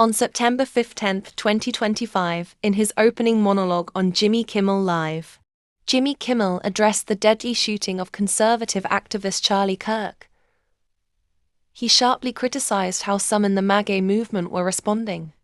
On September 15, 2025, in his opening monologue on Jimmy Kimmel Live, Jimmy Kimmel addressed the deadly shooting of conservative activist Charlie Kirk. He sharply criticized how some in the MAGA movement were responding.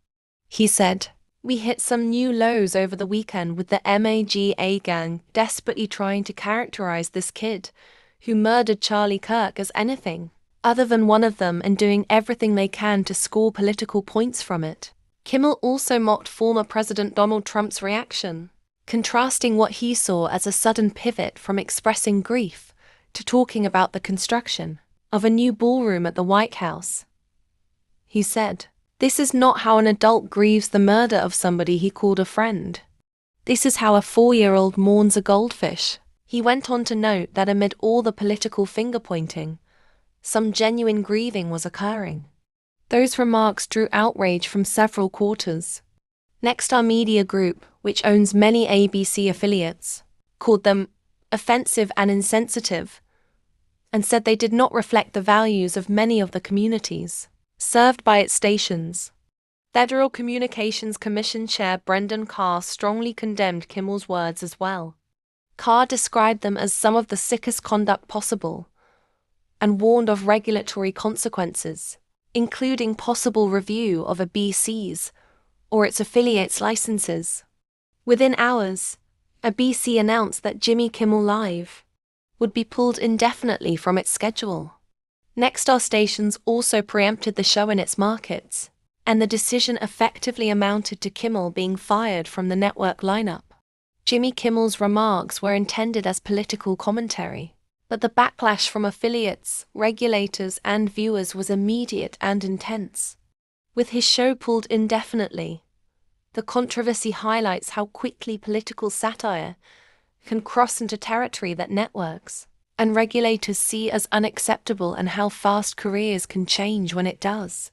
He said, "We hit some new lows over the weekend with the MAGA gang desperately trying to characterize this kid who murdered Charlie Kirk as anything other than one of them and doing everything they can to score political points from it." Kimmel also mocked former President Donald Trump's reaction, contrasting what he saw as a sudden pivot from expressing grief to talking about the construction of a new ballroom at the White House. He said, "This is not how an adult grieves the murder of somebody he called a friend. This is how a 4-year-old mourns a goldfish." He went on to note that amid all the political finger-pointing, some genuine grieving was occurring. Those remarks drew outrage from several quarters. Nexstar Media Group, which owns many ABC affiliates, called them offensive and insensitive, and said they did not reflect the values of many of the communities served by its stations. Federal Communications Commission Chair Brendan Carr strongly condemned Kimmel's words as well. Carr described them as some of the sickest conduct possible and warned of regulatory consequences, including possible review of ABC's or its affiliates' licenses. Within hours, ABC announced that Jimmy Kimmel Live would be pulled indefinitely from its schedule. Nexstar stations also preempted the show in its markets, and the decision effectively amounted to Kimmel being fired from the network lineup. Jimmy Kimmel's remarks were intended as political commentary, but the backlash from affiliates, regulators, and viewers was immediate and intense. With his show pulled indefinitely, the controversy highlights how quickly political satire can cross into territory that networks and regulators see as unacceptable and how fast careers can change when it does.